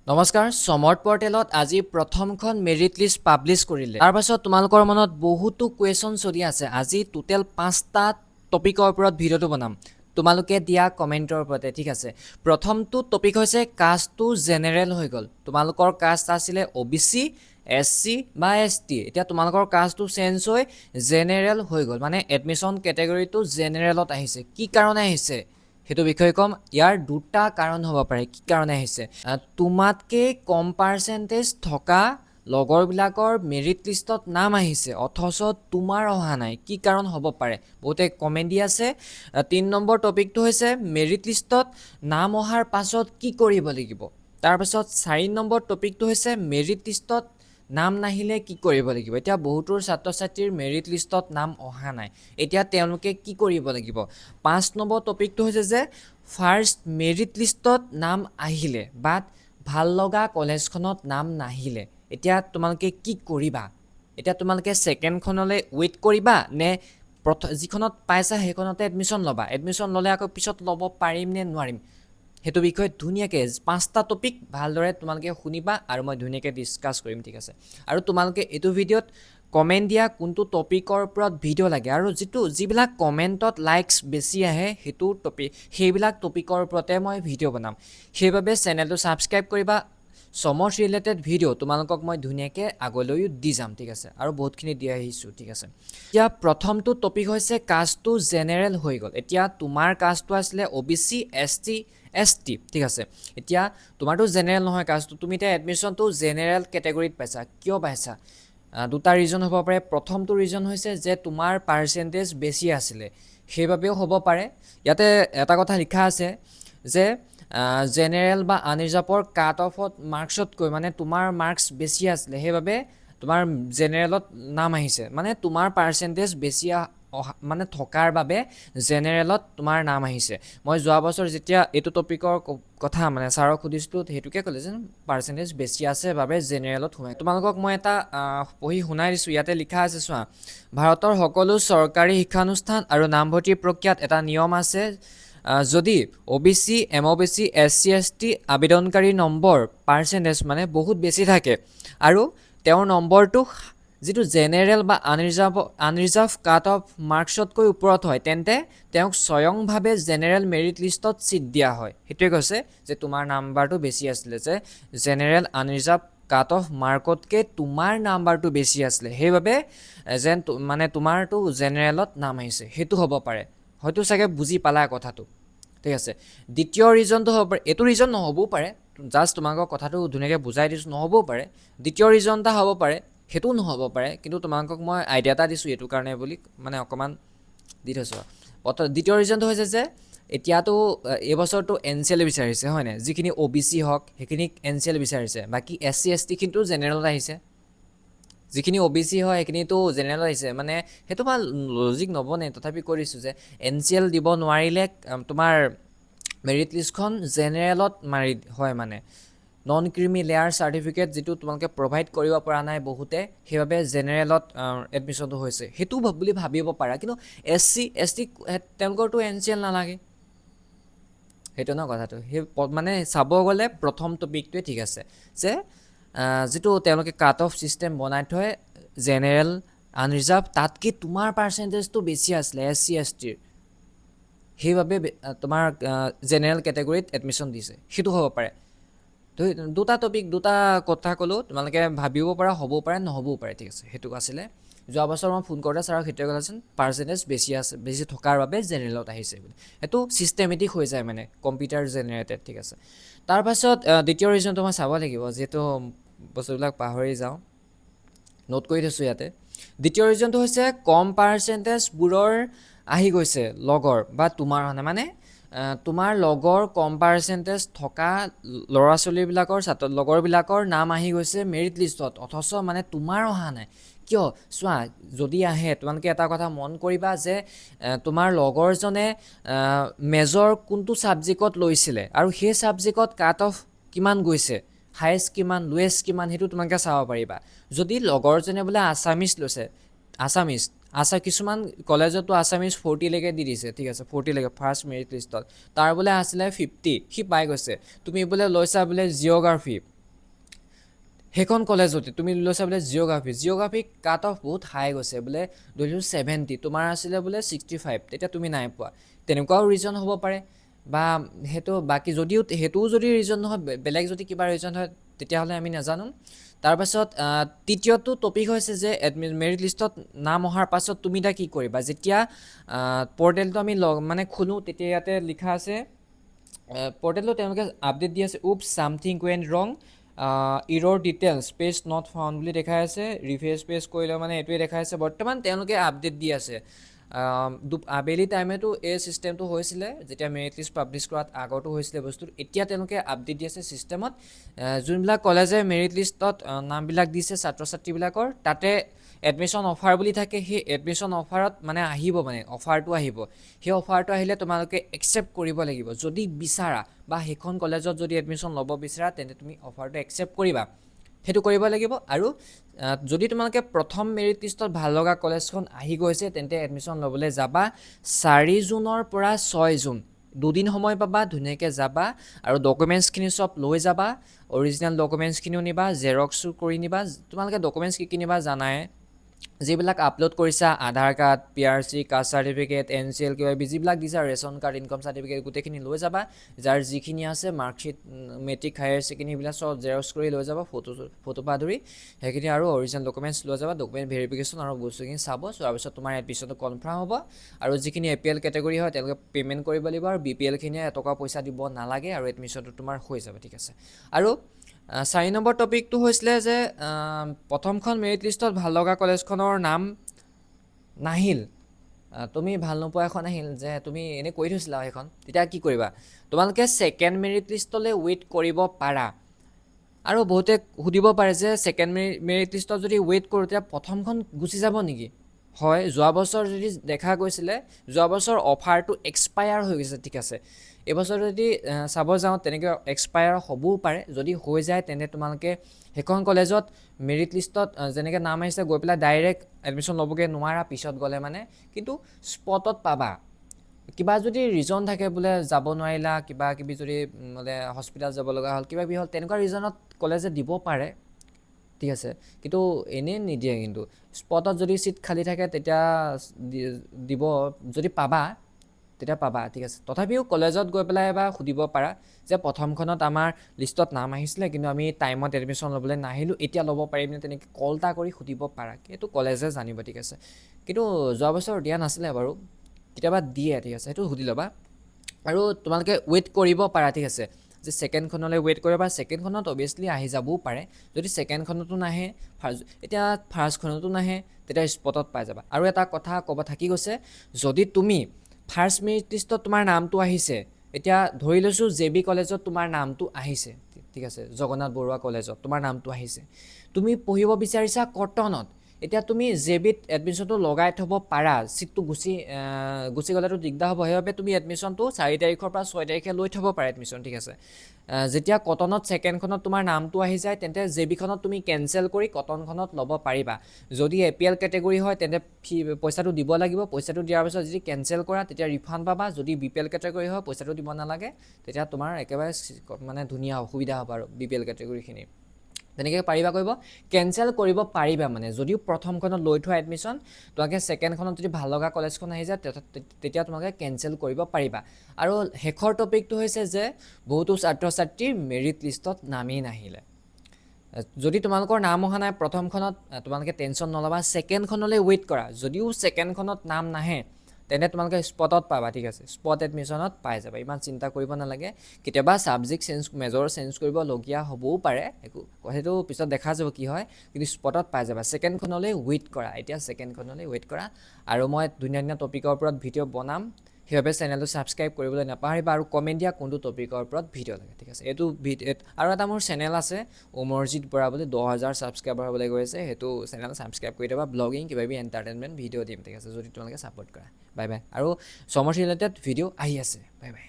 নমস্কাৰ সমৰ্থ পৰ্টেলত আজি প্ৰথমখন মেৰিট লিষ্ট পাব্লিছ কৰিলে তাৰ পাছত তোমালোকৰ মনত বহুতো কুৱেশ্যন চলি আছে আজি টোটেল 5টা টপিকৰ ওপৰত ভিডিঅ'টো বনাম তোমালোকে দিয়া কমেন্টৰ ওপৰতে ঠিক আছে প্ৰথমটো টপিক হৈছে কাষ্টটো জেনেৰেল হৈ গ'ল তোমালোকৰ কাষ্ট আছিলে ওবিসি এসসি বা এসটি এতিয়া তোমালোকৰ কাষ্টটো চেঞ্জ হৈ জেনেৰেল হৈ গ'ল মানে এডমিশন কেটেগৰীটো জেনেৰেলত আহিছে কি কাৰণে আহিছে হেতু বিষয় কম ইয়াৰ দুটা কাৰণ হ'ব পাৰে কি কাৰণে আহিছে তোমাতকে কম পাৰ্সেন্টেজ থকা লগৰবিলাকৰ মেৰিট লিষ্টত নাম আহিছে অথচ তোমাৰ অহা নাই কি কাৰণ হ'ব পাৰে বহুতে কমেন্ট দি আছে 3 নম্বৰ টপিকটো হৈছে মেৰিট লিষ্টত নাম অহাৰ পাছত কি কৰিব লাগিব তাৰ পাছত 4 নম্বৰ টপিকটো হৈছে মেৰিট লিষ্টত নাম নাহিলে কি কৰিব লাগিব এতিয়া বহুতৰ ছাত্ৰ-ছাত্ৰীৰ মেৰিট লিষ্টত নাম অহা নাই এতিয়া তেওঁলোকে কি কৰিব লাগিব 5 নম্বৰ টপিকটো হৈছে যে ফাৰ্স্ট মেৰিট লিষ্টত নাম আহিলে বাট ভাল লগা কলেজখনত নাম নাহিলে এতিয়া তোমালোকে কি কৰিবা এতিয়া তোমালোকে সেকেন্ড খনলে ওয়েট কৰিবা নে যিখনত পাইছা হেখনতে এডমিশন লবা এডমিশন ললে আকৌ পিছত লব পাৰিম নে নোৱাৰিম হেতু বিষয় ধুনিয়াকে 5টা টপিক ভালদৰে তোমালোকে শুনিবা আৰু মই ধুনিয়াকে ডিসকাস কৰিম ঠিক আছে আৰু তোমালোকে এটো ভিডিওত কমেন্ট দিয়া কোনটো টপিকৰ ওপৰত ভিডিও লাগে আৰু যিবিলাক কমেন্টত লাইকস বেছি আহে হেতু টপিক হেবিলাক টপিকৰ ওপৰতে মই ভিডিও বনাম সেইভাবে চেনেলটো সাবস্ক্ৰাইব কৰিবা সমথ ৰিলেটেড ভিডিও তোমালোকক মই ধুনিয়াকে আগলৈও দি যাম ঠিক আছে আৰু বহুতখিনি দি আহিছো ঠিক আছে এতিয়া প্ৰথমটো টপিক হৈছে কাষ্টটো জেনেৰেল হৈ গ'ল এতিয়া তোমাৰ কাষ্টটো আসলে ওবিসি এসটি এসটি ঠিক আছে এতিয়া তোমাৰটো জেনেৰেল নহয় কাষ্টটো তুমি তে এডমিশনটো জেনেৰেল ক্যাটাগৰীত পাইছা কিয় পাইছা দুটা ৰিজন হ'ব পাৰে প্ৰথমটো ৰিজন হৈছে যে তোমাৰ পাৰ্সেন্টেজ বেছি আছিল সেইবাবেও হ'ব পাৰে ইয়াতে এটা কথা লিখা আছে যে জেনেৰেল বা আনৰিজাৰ্ভৰ কাট অফত মাৰ্কছত কৈ মানে তোমাৰ মাৰ্কস বেছি আছিল সেইবাবে তোমাৰ জেনেৰেলত নাম আহিছে মানে তোমাৰ পাৰ্সেন্টেজ বেছি মানে থকাৰ বাবে জেনেৰেলত তোমাৰ নাম আহিছে মই যোৱা বছৰ যেতিয়া এটো টপিকৰ কথা মানে সাৰক খুদিছিলো হেতুকে কলে যে পাৰ্সেন্টেজ বেছি আছে বাবে জেনেৰেলত হয় তোমালোকক মই এটা পঢ়ি শুনাই দিছো ইয়াতে লিখা আছে চোৱা ভাৰতৰ সকলো চৰকাৰী শিক্ষানুষ্ঠান আৰু নামভৰ্তি প্ৰক্ৰিয়াত এটা নিয়ম আছে যদি ওবিসি এমওবিসি এসসি এসটি আবেদনকাৰী নম্বৰ পাৰ্সেন্টেজ মানে বহুত বেছি থাকে আৰু তেওঁৰ নম্বৰটো যেটো জেনেৰেল বা আনৰিজাৰ্ভ কাট অফ মাৰ্কছত কৈ ওপৰত হয় তেন্তে তেওঁক স্বয়ংভাৱে জেনেৰেল মেৰিট লিষ্টত সিট দিয়া হয় হেতুৱে কৈছে যে তোমাৰ নাম্বাৰটো বেছি আছিল যে জেনেৰেল আনৰিজাৰ্ভ কাট অফ মাৰ্কতকে তোমাৰ নাম্বাৰটো বেছি আছিল সেইবাবে যেন মানে তোমাৰটো জেনেৰেলত নাম আহিছে হেতু হ'ব পাৰে হয়তো চাগে বুজি পালা কথাটো ঠিক আছে দ্বিতীয় ৰিজনটো হ'ব পাৰে এটো ৰিজন নহবও পাৰে জাস্ট তোমাক কথাটো ধুনিয়াকে বুজাই দিছো নহবও পাৰে দ্বিতীয় ৰিজনটা হ'ব পাৰে হেতু নহব পাৰে কিন্তু তোমাকক মই আইডিয়া এটা দিছো এটো কাৰণে বুলি মানে অকমান দি থৈছো দ্বিতীয় ৰিজনটো হৈছে যে এতিয়াতো এই বছৰটো এনসিএল বিচাৰিছে হয় না যিখিনি ওবিসি হক হেখিনি এনসিএল বিচাৰিছে বাকি এসসি এসটি কিন্তু জেনেৰেলত আহিছে যিখিনি ওবিসি হয় হেখিনি তো জেনেৰেল আহিছে মানে হেতু ভাল লজিক নবনে তথাপি কৰিছো যে এনসিএল দিব নোৱাৰিলে তোমাৰ মেৰিট লিষ্টখন জেনেৰেলত মাৰি হয় মানে নন ক্ৰিমি লেয়াৰ সাৰ্টিফিকেট যেটো তোমালকে প্ৰভাইড কৰিব পৰা নাই বহুতে হেবাবে জেনেৰেলত এডমিশনটো হৈছে হেতু বুলি ভাবিব পাৰা কিন্তু এসসি এসটি তেওঁলোকৰটো এনসিএল নালাগে হেতু ন কথাটো হে মানে চাব গলে প্ৰথম টপিকটোৱে ঠিক আছে যে যেটো তেওঁলোকে কাট অফ সিস্টেম বনাই থয় জেনেৰেল আনৰিজাৰ্ভ তাতকি তোমাৰ পাৰ্সেন্টেজটো বেছি আছিল এসসি এসটিৰ হেবাবে তোমাৰ জেনেৰেল ক্যাটাগৰীত এডমিশন দিছে হেতু হ'ব পাৰে দুটা টপিক দুটা কথা কলো তোমালকে ভাবিব পাৰা হ'ব পাৰে নহবও পাৰে ঠিক আছে হেতু আছিলে যোৱা বছৰ মই ফোন কৰতে সাৰক হেতুৱে কৈছিল পাৰ্সেন্টেজ বেছি আছে বেছি থকাৰ বাবে জেনেৰেলত আহিছে হেতু সিস্টেমেটিক হৈ যায় মানে কম্পিউটাৰ জেনাৰেটেড ঠিক আছে তাৰ পাছত দ্বিতীয় ৰিজনটো মই চাব লাগিব যেটো বস্তুবিলাক পাহৰি যাও নোট কৰি থৈছো ইয়াতে দ্বিতীয় ৰিজনটো হৈছে কম পাৰ্সেন্টেজ বুৰৰ আহি গৈছে লগৰ বা তোমাৰ মানে তোমাৰ লগৰ কম পাৰ্সেন্টেজ থকা লৰা বিলাকৰ লগৰ বিলাকৰ নাম আহি গৈছে মেৰিট লিষ্টত অথচ মানে তোমাৰ অহা নাই কিয় সোৱা যদি আহে তোমালকে এটা কথা মন কৰিবা যে তোমাৰ লগৰজনে মেজৰ কোনটো সাবজেক্টত লৈছিলে আৰু সেই সাবজেক্টত কাট অফ কিমান গৈছে হাইয়েস্ট কিমান লোয়েস্ট কিমান হেতু তোমালকে চাব পাৰিবা যদি লগৰজনে বোলে আসামিজ লৈছে আসামিজ কিছুমান কলেজতো আসামিজ 40 লৈকে দি দিছে ঠিক আছে 40 লৈকে ফাৰ্স্ট মেৰিট লিষ্টত তাৰ বোলে আছিল 50 হি পাই গৈছে তুমি বোলে লৈছা বোলে জিওগ্ৰাফি সেইখন কলেজতে তুমি লৈছা বোলে জিঅ'গ্ৰাফি কাট অফ বহুত হাই গৈছে বোলে 70 তোমাৰ আছিলে বোলে 65 তেতিয়া তুমি নাই পোৱা তেনেকুৱাও ৰিজন হ'ব পাৰে বা সেইটো বাকী যদিও সেইটোও যদি ৰিজন নহয় বেলেগ যদি কিবা ৰিজন হয় তেতিয়াহ'লে আমি নাজানো তাৰপাছত তৃতীয়টো টপিক হৈছে যে মেৰিট লিষ্টত নাম অহাৰ পাছত তুমি এতিয়া কি কৰিবা যেতিয়া পৰ্টেলটো আমি মানে খোলো তেতিয়া ইয়াতে লিখা আছে পৰ্টেলটো তেওঁলোকে আপডেট দি আছে উপ ছামথিং ৱেণ্ট ৰং ইৰৰ ডিটেইলছ পেজ নট ফাউণ্ড বুলি দেখাই আছে ৰিফ্ৰেছ পেজ কৰিলে মানে এইটোৱে দেখাই আছে বৰ্তমান তেওঁলোকে আপডেট দি আছে আবেলি টাইমেতো এই ছিষ্টেমটো হৈছিলে যেতিয়া মেৰিট লিষ্ট পাব্লিছ কৰাত আগতো হৈছিলে বস্তুটো এতিয়া তেওঁলোকে আপডেট দি আছে ছিষ্টেমত যোনবিলাক কলেজে মেৰিট লিষ্টত নামবিলাক দিছে ছাত্ৰ ছাত্ৰীবিলাকৰ তাতে এডমিশ্যন অফাৰ বুলি থাকে সেই এডমিশ্যন অফাৰত মানে আহিব মানে অফাৰটো আহিব সেই অফাৰটো আহিলে তোমালোকে একচেপ্ট কৰিব লাগিব যদি বিচাৰা বা সেইখন কলেজত যদি এডমিশ্যন ল'ব বিচাৰা তেন্তে তুমি অফাৰটো একচেপ্ট কৰিবা সেইটো কৰিব লাগিব আৰু যদি তোমালোকে প্ৰথম মেৰিট লিষ্টত ভাল লগা কলেজখন আহি গৈছে তেন্তে এডমিশ্যন ল'বলৈ যাবা 4 জুনৰ পৰা 6 জুন দুদিন সময় পাবা ধুনীয়াকৈ যাবা আৰু ডকুমেণ্টছখিনি চব লৈ যাবা অৰিজিনেল ডকুমেণ্টছখিনিও নিবা জেৰক্সো কৰি নিবা তোমালোকে ডকুমেণ্টছ কি নিবা জানাই যিবিলাক আপলোড কৰিছা Aadhaar card PRC caste certificate NCL কিবা যিবিলাক দিছা ৰেচন কাৰ্ড ইনকম চাৰ্টিফিকেট গোটেইখিনি লৈ যাবা যাৰ যিখিনি আছে মাৰ্কশ্বিট মেট্ৰিক হায়াৰ ছেকেণ্ডেৰী এইবিলাক চব জেৰক্স কৰি লৈ যাবা ফটো পৰা ধৰি সেইখিনি আৰু অৰিজিনেল ডকুমেণ্টছ লৈ যাবা ডকুমেণ্ট ভেৰিফিকেশ্যন আৰু বস্তুখিনি চোৱাৰ পিছত তোমাৰ এডমিশ্যনটো কনফাৰ্ম হ'ব আৰু যিখিনি APL কেটেগৰী হয় তেওঁলোকে পে'মেণ্ট কৰিব লাগিব আৰু BPLখিনিয়ে এটকা পইচা দিব নালাগে আৰু এডমিশ্যনটো তোমাৰ হৈ যাব ঠিক আছে আৰু 4 নম্বৰ টপিকটো হৈছিলে যে প্ৰথমখন মেৰিট লিষ্টত ভাল লগা কলেজখনৰ নাম নাহিল তুমি ভাল নোপোৱা এখন আহিল যে তুমি এনেই কৈ থৈছিলা সেইখন তেতিয়া কি কৰিবা তোমালোকে ছেকেণ্ড মেৰিট লিষ্টলৈ ৱেইট কৰিব পাৰা আৰু বহুতে সুধিব পাৰে যে ছেকেণ্ড মেৰিট লিষ্টত যদি ৱেইট কৰোঁ তেতিয়া প্ৰথমখন গুচি যাব নেকি হয় যোৱা বছৰ যদি দেখা গৈছিলে যোৱা বছৰ অফাৰটো এক্সপায়াৰ হৈ গৈছে ঠিক আছে এইবছৰ যদি চাব যাওঁ তেনেকৈ এক্সপায়াৰ হ'বও পাৰে যদি হৈ যায় তেন্তে তোমালোকে সেইখন কলেজত মেৰিট লিষ্টত যেনেকৈ নাম আহিছে গৈ পেলাই ডাইৰেক্ট এডমিশ্যন ল'বগৈ নোৱাৰা পিছত গ'লে মানে কিন্তু স্পটত পাবা কিবা যদি ৰিজন থাকে বোলে যাব নোৱাৰিলা কিবা কিবি যদি মানে হস্পিটেল যাব লগা হ'ল কিবা কিবি হ'ল তেনেকুৱা ৰিজনত কলেজে দিব পাৰে ঠিক আছে কিন্তু এনেই নিদিয়ে কিন্তু স্পটত যদি চিট খালী থাকে তেতিয়া দিব যদি পাবা তেতিয়া পাবা ঠিক আছে তথাপিও কলেজত গৈ পেলাই এবাৰ সুধিব পাৰা যে প্ৰথমখনত আমাৰ লিষ্টত নাম আহিছিলে কিন্তু আমি টাইমত এডমিশ্যন ল'বলৈ নাহিলোঁ এতিয়া ল'ব পাৰিম নে তেনেকৈ কল এটা কৰি সুধিব পাৰা সেইটো কলেজে জানিব ঠিক আছে কিন্তু যোৱা বছৰ দিয়া নাছিলে বাৰু কেতিয়াবা দিয়ে ঠিক আছে সেইটো সুধি ল'বা আৰু তোমালোকে ৱেইট কৰিব পাৰা ঠিক আছে যে ছেকেণ্ডখনলৈ ৱেইট কৰিব পাৰা ছেকেণ্ডখনত অভিয়াছলি আহি যাবও পাৰে যদি ছেকেণ্ডখনতো নাহে এতিয়া ফাৰ্ষ্টখনতো নাহে তেতিয়া স্পটত পাই যাবা আৰু এটা কথা ক'ব থাকি গৈছে যদি তুমি ফাৰ্ষ্ট মেৰিট লিষ্টত তোমাৰ নামটো আহিছে এতিয়া ধৰি লৈছোঁ JB কলেজত তোমাৰ নামটো আহিছে ঠিক আছে জগন্নাথ বৰুৱা কলেজত তোমাৰ নামটো আহিছে তুমি পঢ়িব বিচাৰিছা কটনত এতিয়া তুমি JBত এডমিশ্যনটো লগাই থ'ব পাৰা চিটটো গুচি গ'লেতো দিগদাৰ হ'ব সেইবাবে তুমি এডমিশ্যনটো 4 তাৰিখৰ পৰা 6 তাৰিখে লৈ থ'ব পাৰা এডমিশ্যন ঠিক আছে যেতিয়া কটনত ছেকেণ্ডখনত তোমাৰ নামটো আহি যায় তেন্তে JBখনত তুমি কেঞ্চেল কৰি কটনখনত ল'ব পাৰিবা যদি APL কেটেগৰী হয় তেন্তে পইচাটো দিব লাগিব পইচাটো দিয়াৰ পিছত যদি কেঞ্চেল কৰা তেতিয়া ৰিফাণ্ড পাবা যদি BPL কেটেগৰী হয় পইচাটো দিব নালাগে তেতিয়া তোমাৰ একেবাৰে মানে ধুনীয়া সুবিধা হ'ব আৰু BPL কেটেগৰীখিনি তেনেকৈ পাৰিবা কৰিব কেঞ্চেল কৰিব পাৰিবা মানে যদিও প্ৰথমখনত লৈ থোৱা এডমিশ্যন তোমালোকে ছেকেণ্ডখনত যদি ভাল লগা কলেজখন আহি যায় তেতিয়া তোমালোকে কেঞ্চেল কৰিব পাৰিবা আৰু শেষৰ টপিকটো হৈছে যে বহুতো ছাত্ৰ ছাত্ৰীৰ মেৰিট লিষ্টত নামেই নাহিলে যদি তোমালোকৰ নাম অহা নাই প্ৰথমখনত তোমালোকে টেনশ্যন নল'বা ছেকেণ্ডখনলৈ ৱেইট কৰা যদিও ছেকেণ্ডখনত নাম নাহে তেন্তে তোমালোকে স্পটত পাবা ঠিক আছে স্পট এডমিশ্যনত পাই যাবা ইমান চিন্তা কৰিব নালাগে কেতিয়াবা ছাবজেক্ট মেজৰ চেঞ্জ কৰিবলগীয়া হ'বও পাৰে একো সেইটো পিছত দেখা যাব কি হয় কিন্তু স্পটত পাই যাবা ছেকেণ্ডখনলৈ ৱেইট কৰা এতিয়া ছেকেণ্ডখনলৈ ৱেইট কৰা আৰু মই ধুনীয়া ধুনীয়া টপিকৰ ওপৰত ভিডিঅ' বনাম সেইবাবে চেনেলটো ছাবস্ক্ৰাইব কৰিবলৈ নাপাহৰিবা আৰু কমেণ্ট দিয়া কোনটো টপিকৰ ওপৰত ভিডিঅ' লাগে ঠিক আছে এইটো আৰু এটা মোৰ চেনেল আছে অমৰজিৎ বৰা বুলি 10,000 ছাবস্ক্ৰাইবাৰ হ'বলৈ গৈ আছে সেইটো চেনেল ছাবস্ক্ৰাইব কৰি দিবা ব্লগিং কিবাকিবি এণ্টাৰটেইনমেণ্ট ভিডিঅ' দিম ঠিক আছে যদি তোমালোকে ছাপোৰ্ট কৰা বাই বাই আৰু চমৰ্থ ৰিলেটেড ভিডিঅ' আহি আছে বাই বাই